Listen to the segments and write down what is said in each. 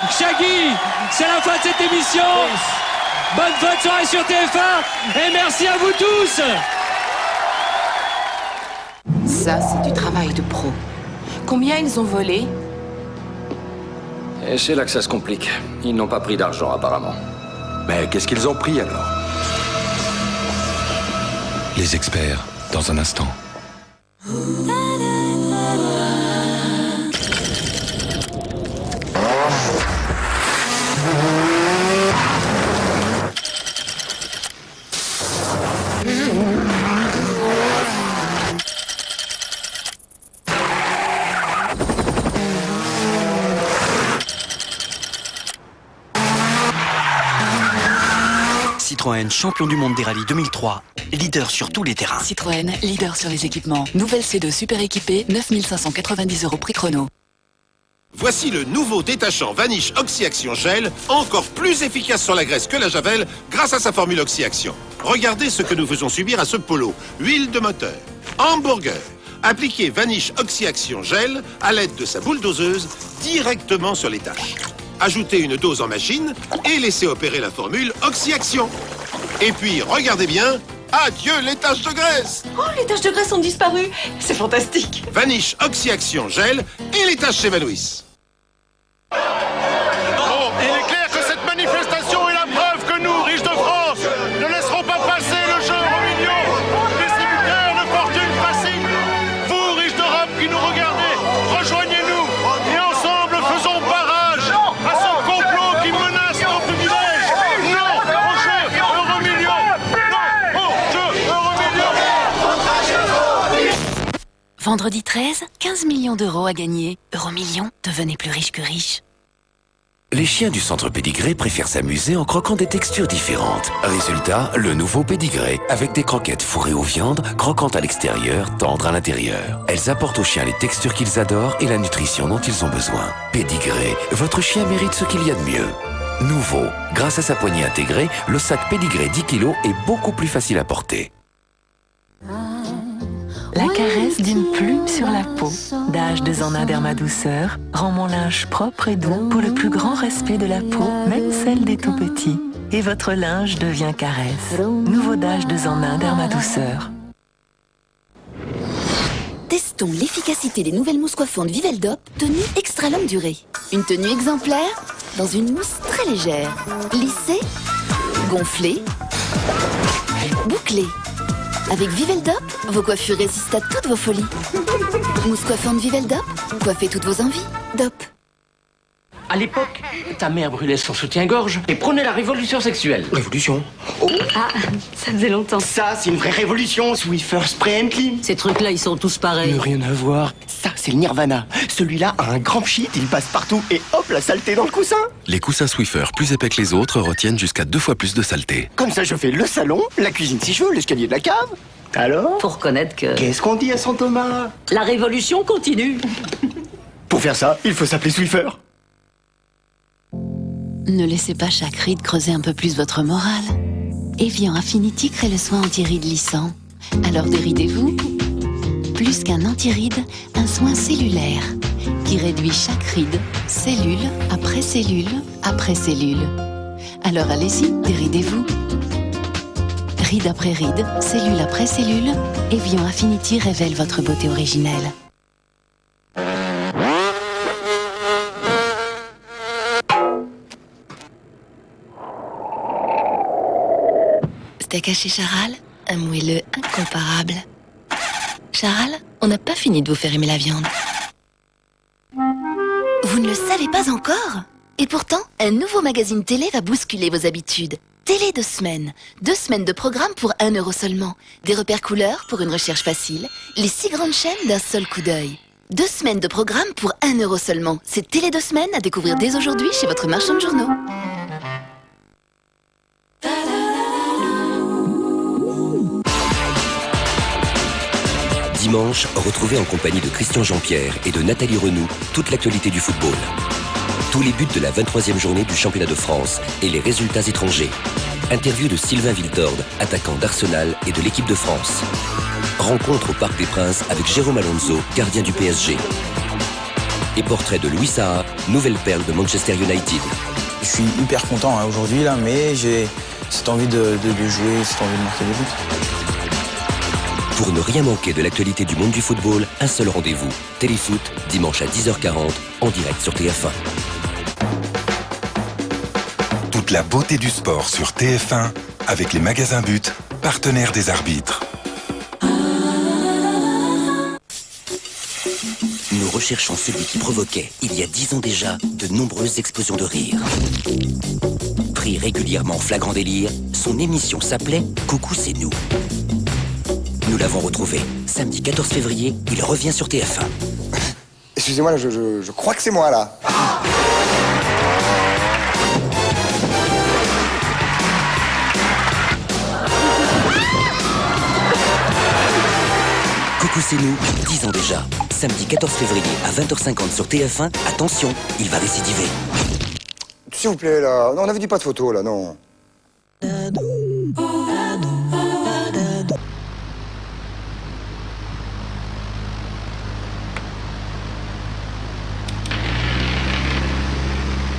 Shaggy, c'est la fin de cette émission. Bonne fin de soirée sur TF1 et merci à vous tous. Ça, c'est du travail de pro. Combien ils ont volé? Et c'est là que ça se complique. Ils n'ont pas pris d'argent, apparemment. Mais qu'est-ce qu'ils ont pris, alors? Les experts, dans un instant. Citroën, champion du monde des rallyes 2003, leader sur tous les terrains. Citroën, leader sur les équipements. Nouvelle C2 super équipée, 9 590 € prix chrono. Voici le nouveau détachant Vanish Oxy-Action Gel, encore plus efficace sur la graisse que la Javel grâce à sa formule Oxy-Action. Regardez ce que nous faisons subir à ce polo. Huile de moteur, hamburger. Appliquez Vanish Oxy-Action Gel à l'aide de sa boule doseuse directement sur les taches. Ajoutez une dose en machine et laissez opérer la formule Oxy-Action. Et puis, regardez bien, adieu les taches de graisse. Oh, les taches de graisse ont disparu. C'est fantastique. Vanish Oxy-Action Gel et les taches s'évanouissent. Bon, il est clair que cette manifestation est la preuve que nous, riches de France, ne laisserons pas passer le jeu aux millions des tributaires de fortune facile. Vous, riches d'Europe qui nous regardez, rejoignez-nous et ensemble faisons barrage à ce complot qui menace nos privilèges. Non au jeu euro-million. Non au jeu euro-million. Vendredi 13, 15 millions d'euros à gagner. Euromillions, devenez plus riche que riche. Les chiens du centre Pédigré préfèrent s'amuser en croquant des textures différentes. Résultat, le nouveau Pédigré, avec des croquettes fourrées aux viandes, croquantes à l'extérieur, tendres à l'intérieur. Elles apportent aux chiens les textures qu'ils adorent et la nutrition dont ils ont besoin. Pédigré, votre chien mérite ce qu'il y a de mieux. Nouveau, grâce à sa poignée intégrée, le sac Pédigré 10 kg est beaucoup plus facile à porter. La caresse d'une plume sur la peau d'H2 en 1 Dermadouceur rend mon linge propre et doux pour le plus grand respect de la peau, même celle des tout petits. Et votre linge devient caresse. Nouveau d'H2 en 1 Dermadouceur. Testons l'efficacité des nouvelles mousses coiffantes Viveldop, tenue extra longue durée. Une tenue exemplaire dans une mousse très légère. Lissée, gonflée, bouclée. Avec Viveldop, vos coiffures résistent à toutes vos folies. Mousse coiffante Viveldop, coiffez toutes vos envies. Dop. À l'époque, ta mère brûlait son soutien-gorge et prônait la révolution sexuelle. Révolution? Ah, ça faisait longtemps. Ça, c'est une vraie révolution. Swiffer Spray and Clean. Ces trucs-là, ils sont tous pareils. Rien à voir. Ça, c'est le Nirvana. Celui-là a un grand pchit, il passe partout et hop, la saleté dans le coussin. Les coussins Swiffer plus épais que les autres retiennent jusqu'à 2 fois plus de saleté. Comme ça, je fais le salon, la cuisine si je veux, l'escalier de la cave. Alors? Faut reconnaître que... Qu'est-ce qu'on dit à Saint Thomas? La révolution continue. Pour faire ça, il faut s'appeler Swiffer. Ne laissez pas chaque ride creuser un peu plus votre morale. Evian Affinity crée le soin anti-rides lissant. Alors déridez-vous. Plus qu'un anti-ride, un soin cellulaire qui réduit chaque ride, cellule après cellule après cellule. Alors allez-y, déridez-vous. Ride après ride, cellule après cellule, Evian Affinity révèle votre beauté originelle. Steak haché Charal, un moelleux incomparable. Charal, on n'a pas fini de vous faire aimer la viande. Vous ne le savez pas encore? Et pourtant, un nouveau magazine télé va bousculer vos habitudes. Télé 2 semaines. 2 semaines de programme pour 1 € seulement. Des repères couleurs pour une recherche facile. Les 6 grandes chaînes d'un seul coup d'œil. 2 semaines de programme pour 1 € seulement. C'est Télé 2 semaines à découvrir dès aujourd'hui chez votre marchand de journaux. Dimanche, retrouvez en compagnie de Christian Jean-Pierre et de Nathalie Renou toute l'actualité du football. Tous les buts de la 23e journée du championnat de France et les résultats étrangers. Interview de Sylvain Wiltord, attaquant d'Arsenal et de l'équipe de France. Rencontre au Parc des Princes avec Jérôme Alonso, gardien du PSG. et portrait de Louis Saha, nouvelle perle de Manchester United. Je suis hyper content hein, aujourd'hui, là, mais j'ai cette envie de jouer, cette envie de marquer des buts. Pour ne rien manquer de l'actualité du monde du football, un seul rendez-vous. Téléfoot, dimanche à 10h40, en direct sur TF1. Toute la beauté du sport sur TF1, avec les magasins But, partenaires des arbitres. Nous recherchons celui qui provoquait, il y a 10 ans déjà, de nombreuses explosions de rire. Pris régulièrement en flagrant délire, son émission s'appelait « Coucou, c'est nous ». Nous l'avons retrouvé. Samedi 14 février, il revient sur TF1. Excusez-moi, je crois que c'est moi, là. Coucou, c'est nous, 10 ans déjà. Samedi 14 février à 20h50 sur TF1. Attention, il va récidiver. S'il vous plaît, là. Non, on avait dit pas de photos, là, non.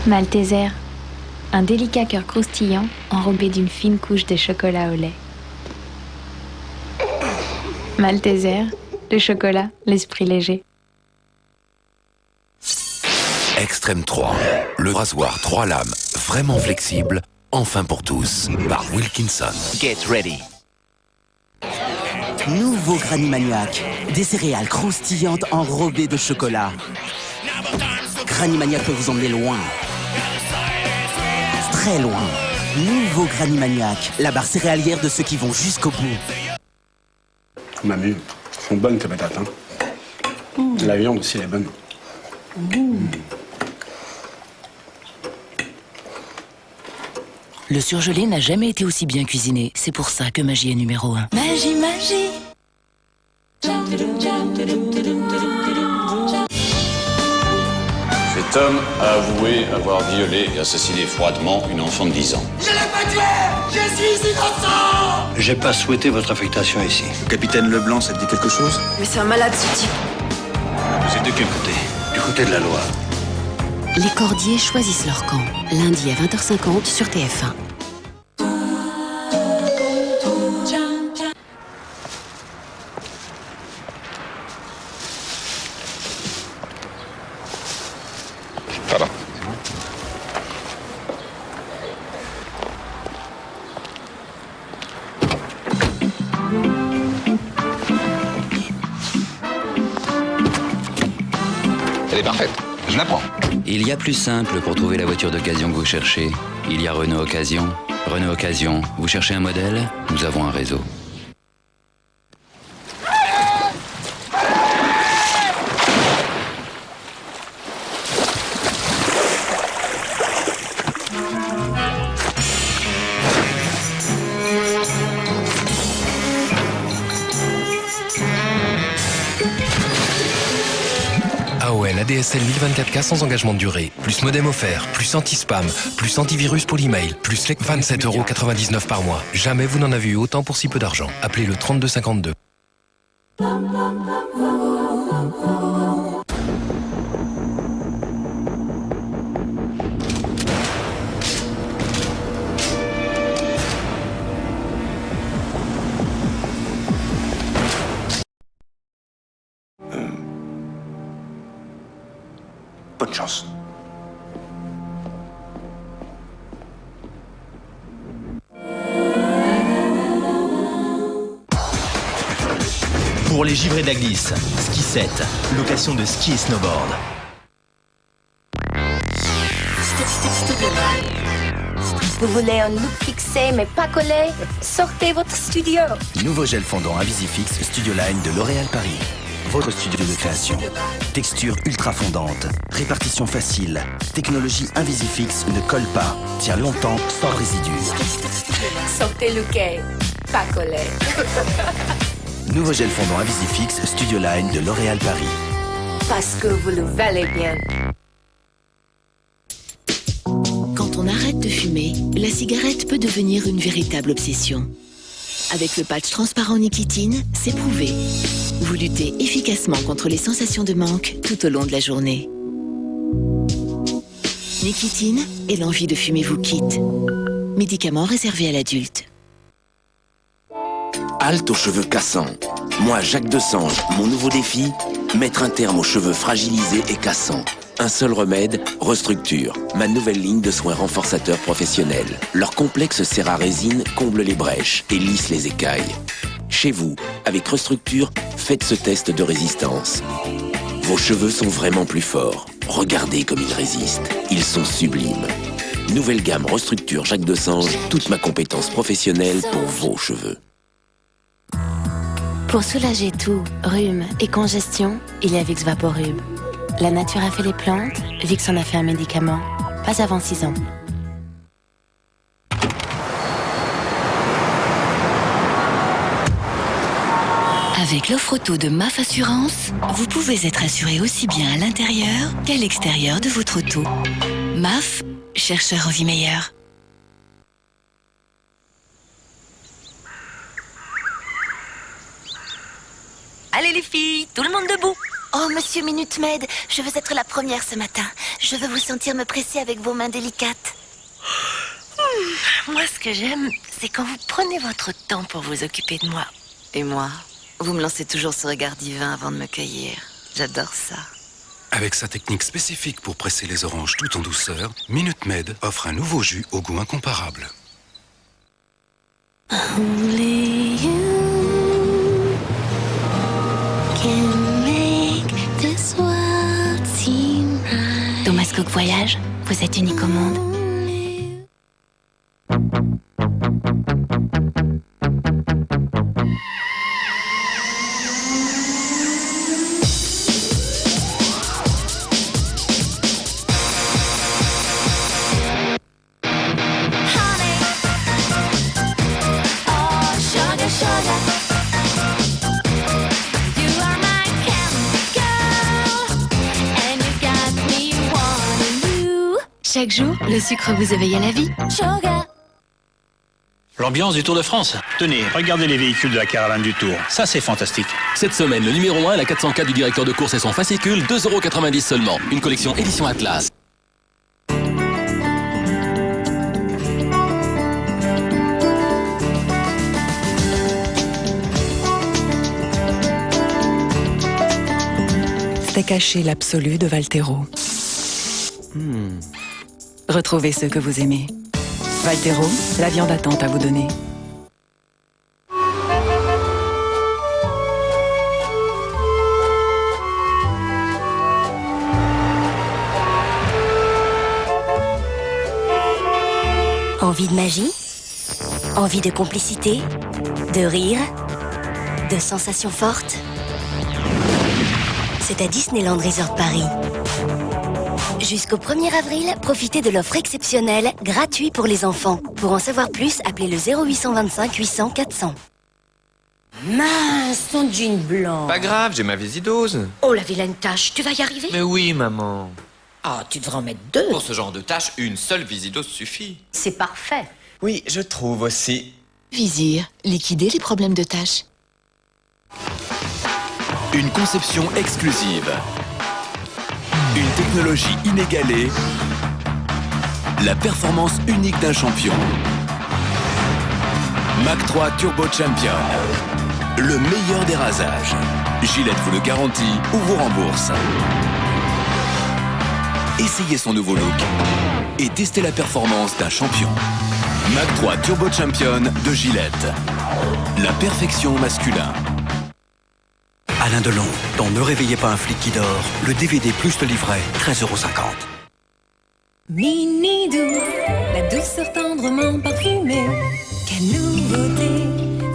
Malteser, un délicat cœur croustillant enrobé d'une fine couche de chocolat au lait. Malteser, le chocolat, l'esprit léger. Extrême 3, le rasoir 3 lames, vraiment flexible, enfin pour tous, par Wilkinson. Get ready. Nouveau Granny Maniac, des céréales croustillantes enrobées de chocolat. Granny Maniac peut vous emmener loin. Très loin. Nouveau Granny Maniac, la barre céréalière de ceux qui vont jusqu'au bout. Mamie, elles sont bonnes tes patates, hein. La viande aussi, elle est bonne. Le surgelé n'a jamais été aussi bien cuisiné. C'est pour ça que Magie est numéro 1. Magie, magie. Cet homme a avoué avoir violé et assassiné froidement une enfant de 10 ans. Je l'ai pas tué! Je suis innocent! J'ai pas souhaité votre affectation ici. Le capitaine Leblanc, ça te dit quelque chose? Mais c'est un malade ce type. Vous êtes de quel côté? Du côté de la loi. Les Cordiers choisissent leur camp. Lundi à 20h50 sur TF1. Voilà. Elle est parfaite. Je la prends. Il y a plus simple pour trouver la voiture d'occasion que vous cherchez. Il y a Renault Occasion. Renault Occasion, vous cherchez un modèle? Nous avons un réseau. AOL ADSL 1024K sans engagement de durée, plus modem offert, plus anti-spam, plus antivirus pour l'email, plus les 27,99€ par mois. Jamais vous n'en avez eu autant pour si peu d'argent. Appelez le 3252. Bonne chance. Pour les givrés d'Aglis, Ski 7, location de ski et snowboard. Vous voulez un look fixé mais pas collé? Sortez votre studio. Nouveau gel fondant Invisifix Studio Line de L'Oréal Paris. Votre studio de création. Texture ultra fondante, répartition facile, technologie Invisifix ne colle pas, tient longtemps sans résidus. Sortez looké, pas collé. Nouveau gel fondant Invisifix Studio Line de L'Oréal Paris. Parce que vous le valez bien. Quand on arrête de fumer, la cigarette peut devenir une véritable obsession. Avec le patch transparent nicotine, c'est prouvé. Vous luttez efficacement contre les sensations de manque tout au long de la journée. nicotine et l'envie de fumer vous quittent. Médicament réservé à l'adulte. Halte aux cheveux cassants. Moi, Jacques Desange, mon nouveau défi, mettre un terme aux cheveux fragilisés et cassants. Un seul remède, Restructure, ma nouvelle ligne de soins renforçateurs professionnels. Leur complexe serre à résine comble les brèches et lisse les écailles. Chez vous, avec Restructure, faites ce test de résistance. Vos cheveux sont vraiment plus forts. Regardez comme ils résistent. Ils sont sublimes. Nouvelle gamme Restructure Jacques Desange, toute ma compétence professionnelle pour vos cheveux. Pour soulager tout, rhume et congestion, il y a Vicks Vaporub. La nature a fait les plantes, Vicks en a fait un médicament. Pas avant 6 ans. Avec l'offre auto de MAF Assurance, vous pouvez être assuré aussi bien à l'intérieur qu'à l'extérieur de votre auto. MAF, chercheur en vie meilleure. Allez les filles, tout le monde debout. Oh, monsieur Minute Maid, je veux être la première ce matin. Je veux vous sentir me presser avec vos mains délicates. Moi, ce que j'aime, c'est quand vous prenez votre temps pour vous occuper de moi. Et moi, vous me lancez toujours ce regard divin avant de me cueillir. J'adore ça. Avec sa technique spécifique pour presser les oranges tout en douceur, Minute Maid offre un nouveau jus au goût incomparable. Only you can make this world seem right. Thomas Cook Voyage, vous êtes unique au monde. Chaque jour, le sucre vous éveille à la vie. L'ambiance du Tour de France. Tenez, regardez les véhicules de la caravane du Tour. Ça, c'est fantastique. Cette semaine, le numéro 1, la 404 du directeur de course et son fascicule, 2,90 € seulement. Une collection édition Atlas. Steak haché l'absolu de Valtero. Retrouvez ceux que vous aimez. Valtero, la viande attente à vous donner. Envie de magie? Envie de complicité? De rire? De sensations fortes? C'est à Disneyland Resort Paris. Jusqu'au 1er avril, profitez de l'offre exceptionnelle, gratuit pour les enfants. Pour en savoir plus, appelez le 0825 800 400. Mince, ton jean blanc. Pas grave, j'ai ma visidose. Oh, la vilaine tâche, tu vas y arriver? Mais oui, maman. Ah, tu devrais en mettre 2. Pour ce genre de tâche, une seule visidose suffit. C'est parfait. Oui, je trouve aussi. Visir, liquider les problèmes de tâches. Une conception exclusive. Une technologie inégalée. La performance unique d'un champion. Mach 3 Turbo Champion. Le meilleur des rasages. Gillette vous le garantit ou vous rembourse. Essayez son nouveau look et testez la performance d'un champion. Mach 3 Turbo Champion de Gillette. La perfection masculin. Alain Delon, dans Ne réveillez pas un flic qui dort, le DVD plus le livret, 13,50 €. Minidou, la douceur tendrement parfumée. Quelle nouveauté,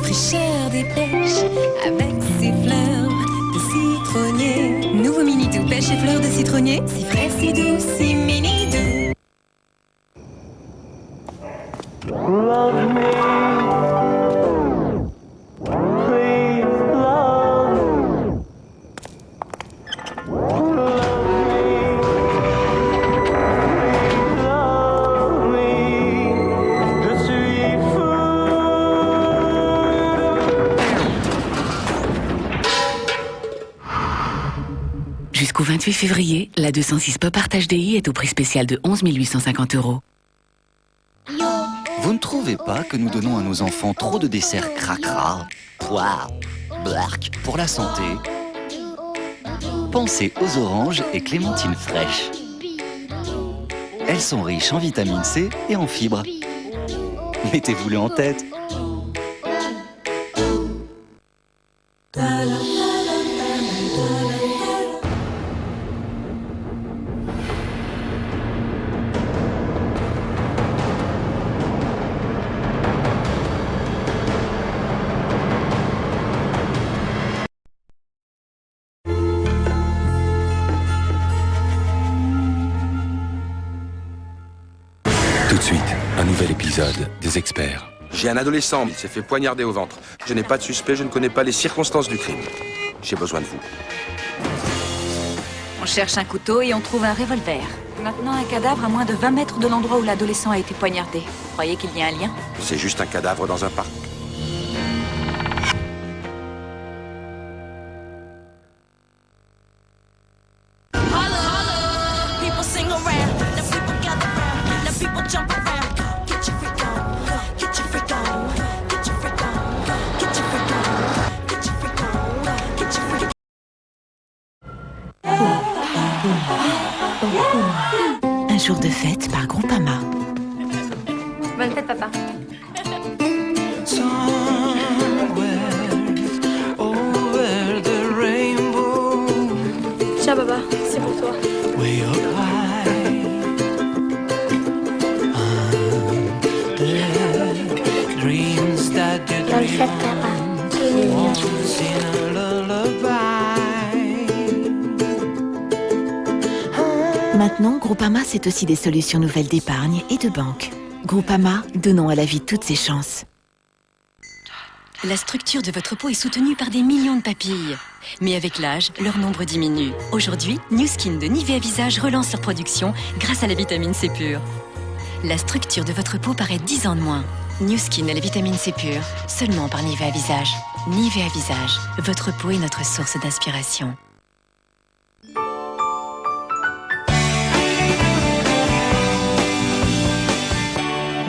fraîcheur des pêches, avec ses fleurs de citronnier. Nouveau Minidou, pêche et fleurs de citronnier, si frais, si doux, si Minidou. Love me. Jusqu'au 28 28 février, la 206 Pop Art HDI est au prix spécial de 11 850 €. Vous ne trouvez pas que nous donnons à nos enfants trop de desserts cracra, poire, blark pour la santé? Pensez aux oranges et clémentines fraîches. Elles sont riches en vitamine C et en fibres. Mettez-vous-le en tête. Tout de suite, un nouvel épisode des experts. J'ai un adolescent, il s'est fait poignarder au ventre. Je n'ai pas de suspect, je ne connais pas les circonstances du crime. J'ai besoin de vous. On cherche un couteau et on trouve un revolver. Maintenant, un cadavre à moins de 20 mètres de l'endroit où l'adolescent a été poignardé. Vous croyez qu'il y a un lien? C'est juste un cadavre dans un parc. Un jour de fête par Groupama. Bonne fête, papa. Tiens, papa, c'est pour toi. Bonne fête, papa. Maintenant, Groupama, c'est aussi des solutions nouvelles d'épargne et de banque. Groupama, donnons à la vie toutes ses chances. La structure de votre peau est soutenue par des millions de papilles. Mais avec l'âge, leur nombre diminue. Aujourd'hui, New Skin de Nivea Visage relance leur production grâce à la vitamine C pure. La structure de votre peau paraît 10 ans de moins. New Skin à la vitamine C pure, seulement par Nivea Visage. Nivea Visage, votre peau est notre source d'inspiration.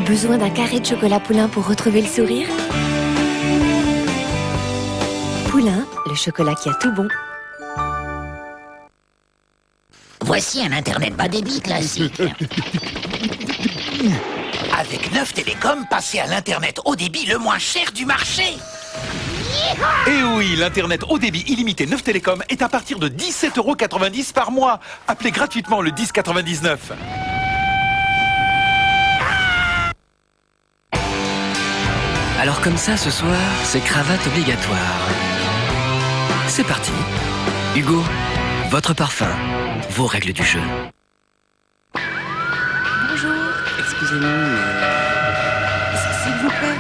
Besoin d'un carré de chocolat Poulain pour retrouver le sourire? Poulain, le chocolat qui a tout bon. Voici un Internet bas débit classique. Avec Neuf Télécom, passez à l'Internet haut débit le moins cher du marché. Et oui, l'Internet haut débit illimité Neuf Télécom est à partir de 17,90 € par mois. Appelez gratuitement le 1099. Alors comme ça, ce soir, c'est cravate obligatoire. C'est parti. Hugo, votre parfum, vos règles du jeu. Bonjour. Excusez-nous, mais... S'il vous plaît.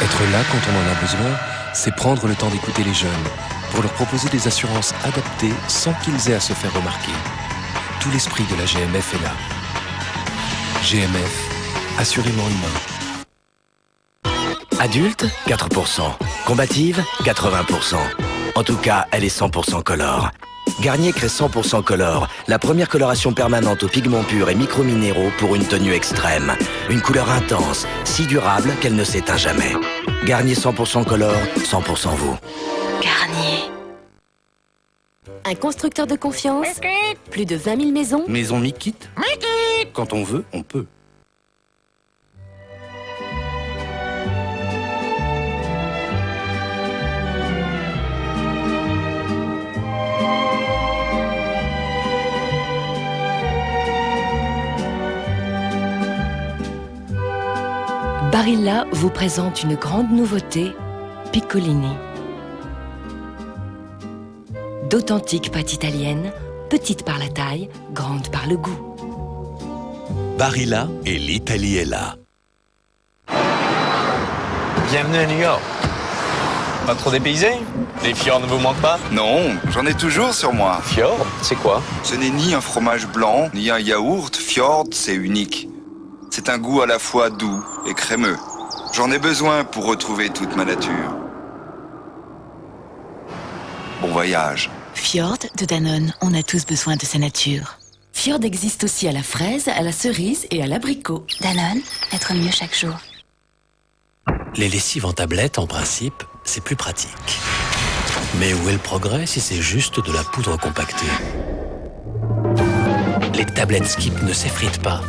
Être là quand on en a besoin, c'est prendre le temps d'écouter les jeunes pour leur proposer des assurances adaptées sans qu'ils aient à se faire remarquer. Tout l'esprit de la GMF est là. GMF, assurément humain. Adulte, 4%. Combative, 80%. En tout cas, elle est 100% color. Garnier crée 100% color, la première coloration permanente aux pigments purs et micro-minéraux pour une tenue extrême. Une couleur intense, si durable qu'elle ne s'éteint jamais. Garnier 100% color, 100% vous. Garnier. Un constructeur de confiance. Plus de 20 000 maisons. Maison Mikit. Quand on veut, on peut. Barilla vous présente une grande nouveauté, Piccolini. D'authentiques pâtes italiennes, petites par la taille, grandes par le goût. Barilla et l'Italie est là. Bienvenue à New York. Pas trop dépaysé? Les fjords ne vous manquent pas? Non, j'en ai toujours sur moi. Fjord, c'est quoi? Ce n'est ni un fromage blanc, ni un yaourt. Fjord, c'est unique. C'est un goût à la fois doux et crémeux. J'en ai besoin pour retrouver toute ma nature. Bon voyage. Fjord de Danone. On a tous besoin de sa nature. Fjord existe aussi à la fraise, à la cerise et à l'abricot. Danone, être mieux chaque jour. Les lessives en tablette, en principe, c'est plus pratique. Mais où est le progrès si c'est juste de la poudre compactée? Les tablettes Skip ne s'effritent pas.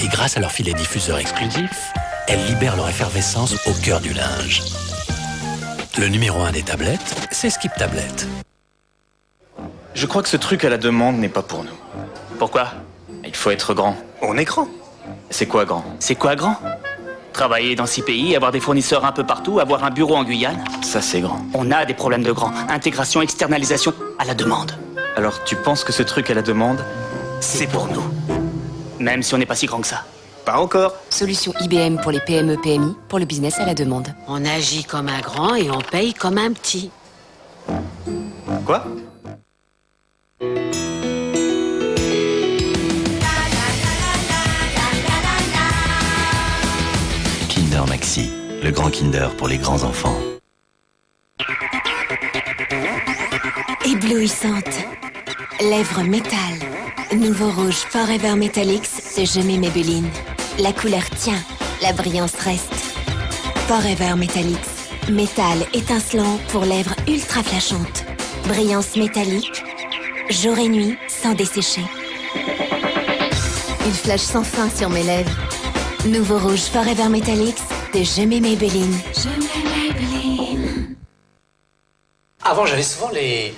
Et grâce à leur filet diffuseur exclusif, elles libèrent leur effervescence au cœur du linge. Le numéro 1 des tablettes, c'est Skip Tablette. Je crois que ce truc à la demande n'est pas pour nous. Pourquoi? Il faut être grand. On est grand. C'est quoi grand? C'est quoi grand? Travailler dans 6 pays, avoir des fournisseurs un peu partout, avoir un bureau en Guyane. Ça, c'est grand. On a des problèmes de grand. Intégration, externalisation, à la demande. Alors, tu penses que ce truc à la demande, c'est pour nous. Même si on n'est pas si grand que ça. Pas encore. Solution IBM pour les PME-PMI, pour le business à la demande. On agit comme un grand et on paye comme un petit. Quoi? Kinder Maxi, le grand Kinder pour les grands enfants. Éblouissante. Lèvres métal. Nouveau rouge Forever Metallics de Jamais Maybelline. La couleur tient, la brillance reste. Forever Metallics. Métal étincelant pour lèvres ultra flashantes. Brillance métallique. Jour et nuit sans dessécher. Il flash sans fin sur mes lèvres. Nouveau rouge Forever Metallics de Jamais Maybelline. Jamais Maybelline. Avant, j'avais souvent les...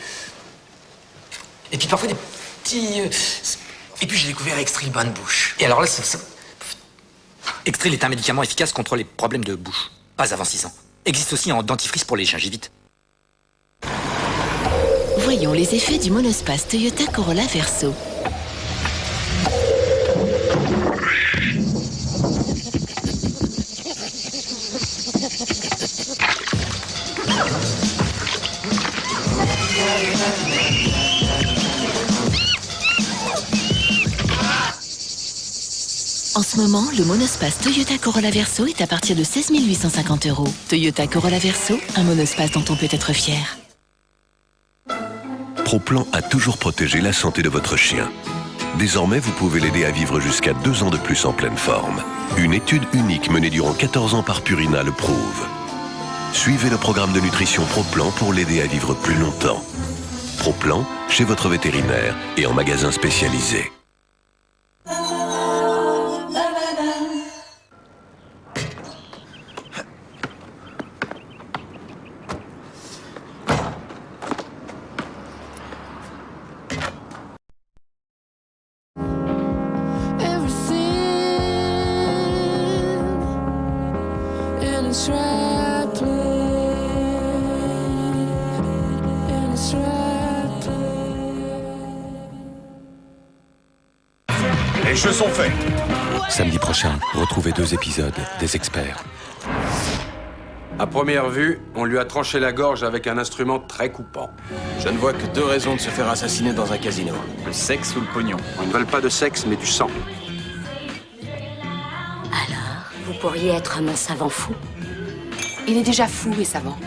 Et puis parfois des petits... Et puis j'ai découvert Extril bain de bouche. Et alors là, Extril est un médicament efficace contre les problèmes de bouche. Pas avant 6 ans. Existe aussi en dentifrice pour les gingivites. Voyons les effets du monospace Toyota Corolla Verso. En ce moment, le monospace Toyota Corolla Verso est à partir de 16 850 €. Toyota Corolla Verso, un monospace dont on peut être fier. Proplan a toujours protégé la santé de votre chien. Désormais, vous pouvez l'aider à vivre jusqu'à 2 ans de plus en pleine forme. Une étude unique menée durant 14 ans par Purina le prouve. Suivez le programme de nutrition Proplan pour l'aider à vivre plus longtemps. Proplan, chez votre vétérinaire et en magasin spécialisé. Les jeux sont faits. Samedi prochain, retrouvez 2 épisodes des experts. À première vue, on lui a tranché la gorge avec un instrument très coupant. Je ne vois que 2 raisons de se faire assassiner dans un casino. Le sexe ou le pognon. Ils ne veulent pas de sexe, mais du sang. Alors, vous pourriez être mon savant fou? Il est déjà fou et savant.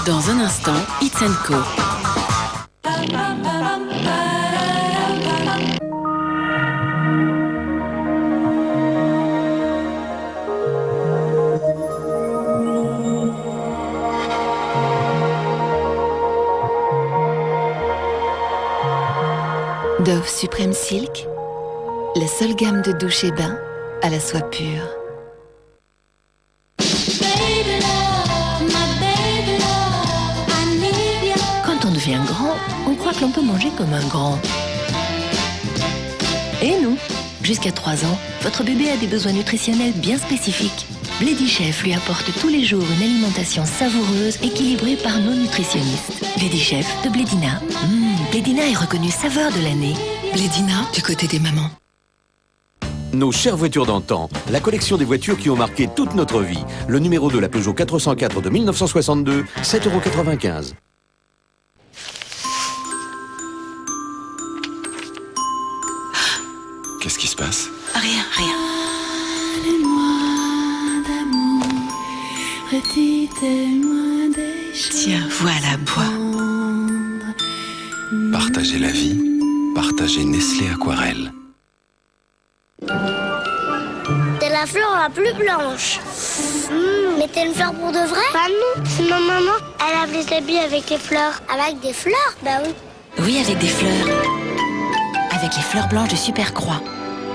Dans un instant, It's & Co. Dove Supreme Silk, la seule gamme de douche et bain à la soie pure. Quand on devient grand, on croit que l'on peut manger comme un grand. Et non, jusqu'à 3 ans, votre bébé a des besoins nutritionnels bien spécifiques. Bledy Chef lui apporte tous les jours une alimentation savoureuse, équilibrée par nos nutritionnistes. Bledy Chef de Blédina. Blédina est reconnue saveur de l'année. Blédina, du côté des mamans. Nos chères voitures d'antan, la collection des voitures qui ont marqué toute notre vie. Le numéro de la Peugeot 404 de 1962, 7,95 €. Qu'est-ce qui se passe? Rien, rien. Tiens, voilà, bois. Partagez la vie, partagez Nestlé Aquarelle. T'es la fleur la plus blanche. Mais t'es une fleur pour de vrai? Bah non, c'est ma maman. Elle a les habits avec les fleurs. Avec des fleurs? Bah oui. Oui, avec des fleurs. Avec les fleurs blanches de Supercroix.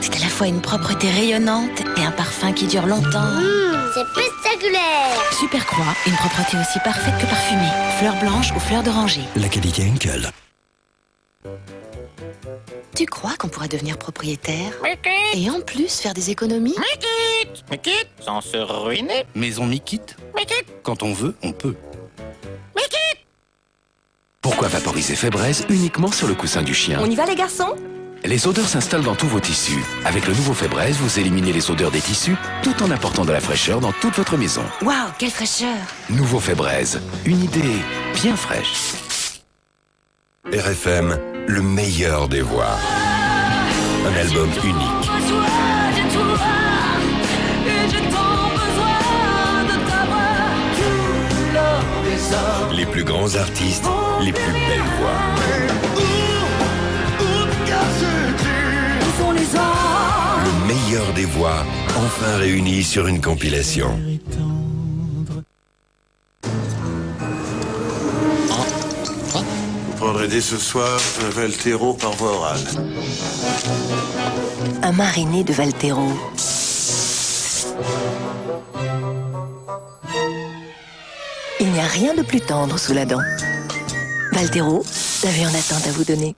C'est à la fois une propreté rayonnante et un parfum qui dure longtemps. C'est spectaculaire. Supercroix, une propreté aussi parfaite que parfumée. Fleurs blanches ou fleurs d'oranger. La qualité Henkel. Tu crois qu'on pourrait devenir propriétaire et en plus faire des économies? Mikit, sans se ruiner. Maison Mikit. Quand on veut, on peut. Pourquoi vaporiser Febreze uniquement sur le coussin du chien? On y va les garçons? Les odeurs s'installent dans tous vos tissus. Avec le nouveau Febreze, vous éliminez les odeurs des tissus tout en apportant de la fraîcheur dans toute votre maison. Waouh, quelle fraîcheur! Nouveau Febreze, une idée bien fraîche. RFM, le meilleur des voix. Un album unique. Les plus grands artistes, les plus belles voix. Le meilleur des voix, enfin réunis sur une compilation. Vous prendrez dès ce soir un Valtero par voie orale. Un mariné de Valtero. Il n'y a rien de plus tendre sous la dent. Valtero, la vie en attente à vous donner.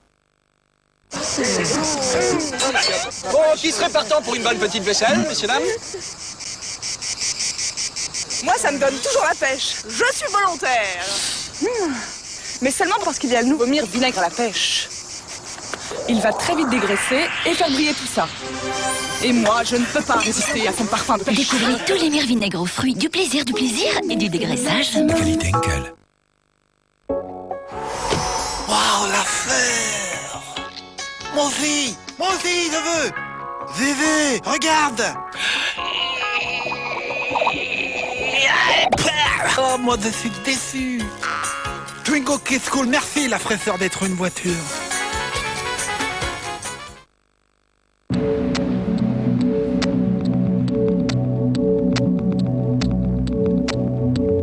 Bon, qui serait partant pour une bonne petite vaisselle, messieurs, dames? Moi, ça me donne toujours la pêche. Je suis volontaire. Mais seulement parce qu'il y a le nouveau Mire vinaigre à la pêche. Il va très vite dégraisser et faire briller tout ça. Et moi, je ne peux pas résister à son parfum de pêche. Découvrez tous les Mire vinaigres aux fruits, du plaisir et du dégraissage. La qualité Henkel. Waouh, l'affaire! Moi aussi, je veux! Vivi, regarde! Oh, moi je suis déçu! Twingo Kids School, merci la fraîcheur d'être une voiture!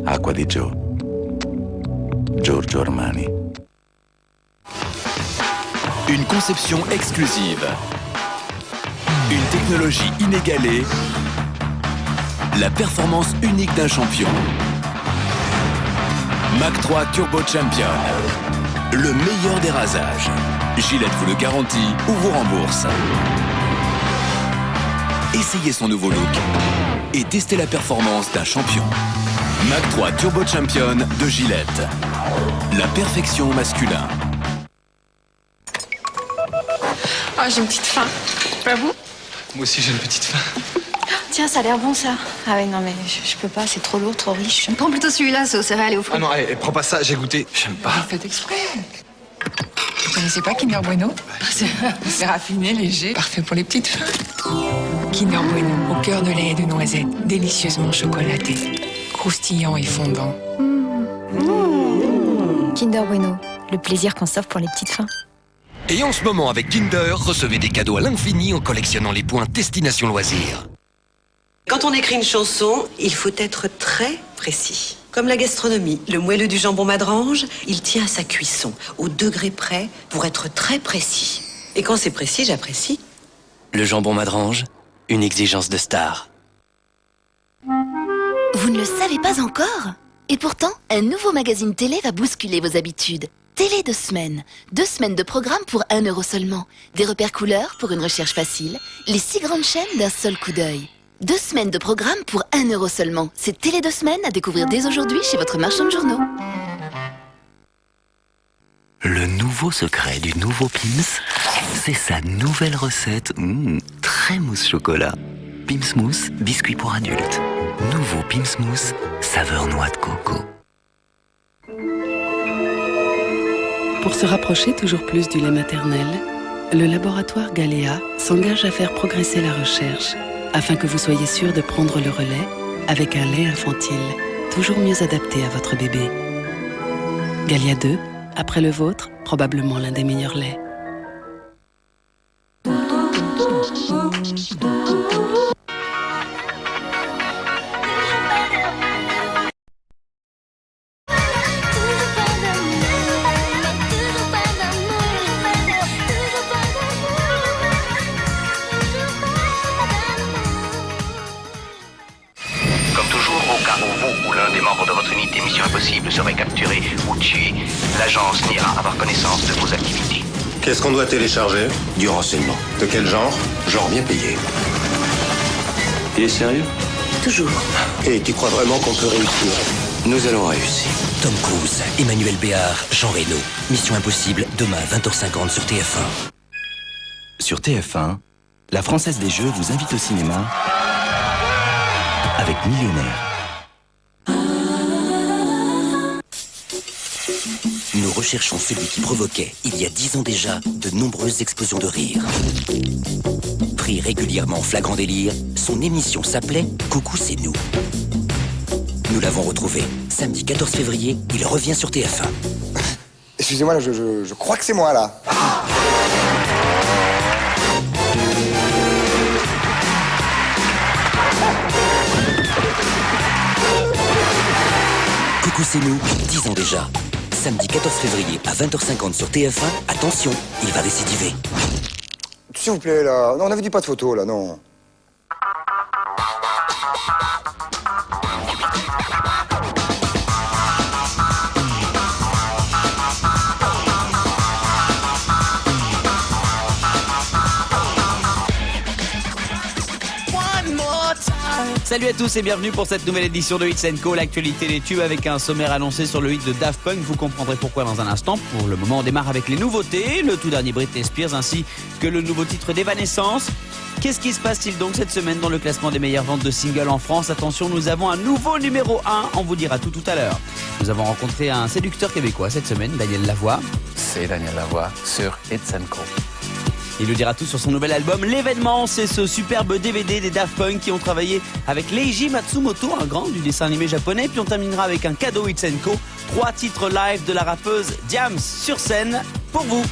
Acqua di Gio. Giorgio Armani. Une conception exclusive. Une technologie inégalée. La performance unique d'un champion. Mach 3 Turbo Champion. Le meilleur des rasages. Gillette vous le garantit ou vous rembourse. Essayez son nouveau look et testez la performance d'un champion. Mach 3 Turbo Champion de Gillette. La perfection masculin. Oh, j'ai une petite faim. Pas vous? Moi aussi j'ai une petite faim. Tiens, ça a l'air bon ça. Ah ouais, non mais je peux pas, c'est trop lourd, trop riche. Prends plutôt celui-là, ça va aller au fruit. Ah non, allez, prends pas ça, j'ai goûté. J'aime pas. Vous faites exprès. Vous connaissez pas Kinder Bueno? C'est raffiné, léger, parfait pour les petites fans. Kinder Bueno, au cœur de lait et de noisettes, délicieusement chocolaté, croustillant et fondant. Kinder Bueno, le plaisir qu'on s'offre pour les petites fins. Et en ce moment, avec Kinder, recevez des cadeaux à l'infini en collectionnant les points Destination Loisirs. Quand on écrit une chanson, il faut être très précis. Comme la gastronomie, le moelleux du jambon Madrange, il tient à sa cuisson, au degré près, pour être très précis. Et quand c'est précis, j'apprécie. Le jambon Madrange, une exigence de star. Vous ne le savez pas encore? Et pourtant, un nouveau magazine télé va bousculer vos habitudes. Télé 2 semaines. 2 semaines de programme pour 1 € seulement. Des repères couleurs pour une recherche facile. Les 6 grandes chaînes d'un seul coup d'œil. 2 semaines de programme pour 1 € seulement. C'est Télé 2 semaines à découvrir dès aujourd'hui chez votre marchand de journaux. Le nouveau secret du nouveau Pim's, c'est sa nouvelle recette très mousse chocolat. Pim's Mousse, biscuit pour adultes. Nouveau Pim's Mousse, saveur noix de coco. Pour se rapprocher toujours plus du lait maternel, le laboratoire Galéa s'engage à faire progresser la recherche afin que vous soyez sûr de prendre le relais avec un lait infantile toujours mieux adapté à votre bébé. Galéa 2, après le vôtre, probablement l'un des meilleurs laits. Mission Impossible serait capturé ou tué, l'agence n'ira avoir connaissance de vos activités. Qu'est-ce qu'on doit télécharger? Du renseignement. De quel genre? Genre bien payé. Il est sérieux? Toujours. Et tu crois vraiment qu'on peut réussir? Nous allons réussir. Tom Cruise, Emmanuel Béard, Jean Reno. Mission Impossible, demain 20h50 sur TF1. Sur TF1, la Française des Jeux vous invite au cinéma avec Millionnaire. Nous recherchons celui qui provoquait, il y a 10 ans déjà, de nombreuses explosions de rire. Pris régulièrement en flagrant délire, son émission s'appelait « Coucou, c'est nous ». Nous l'avons retrouvé. Samedi 14 février, il revient sur TF1. Excusez-moi, là, je crois que c'est moi, là. Coucou, c'est nous, 10 ans déjà. Samedi 14 février à 20h50 sur TF1, attention, il va récidiver. S'il vous plaît, là. Non, on avait dit pas de photos, là, non. Salut à tous et bienvenue pour cette nouvelle édition de Hits & Co, l'actualité des tubes avec un sommaire annoncé sur le hit de Daft Punk. Vous comprendrez pourquoi dans un instant. Pour le moment, on démarre avec les nouveautés, le tout dernier Britney Spears ainsi que le nouveau titre d'Evanescence. Qu'est-ce qui se passe-t-il donc cette semaine dans le classement des meilleures ventes de singles en France? Attention, nous avons un nouveau numéro 1, on vous dira tout à l'heure. Nous avons rencontré un séducteur québécois cette semaine, Daniel Lavoie. C'est Daniel Lavoie sur Hits & Co. Il nous dira tout sur son nouvel album. L'événement, c'est ce superbe DVD des Daft Punk qui ont travaillé avec Leiji Matsumoto, un grand du dessin animé japonais. Puis on terminera avec un cadeau Hits & Co. 3 titres live de la rappeuse Diams sur scène pour vous.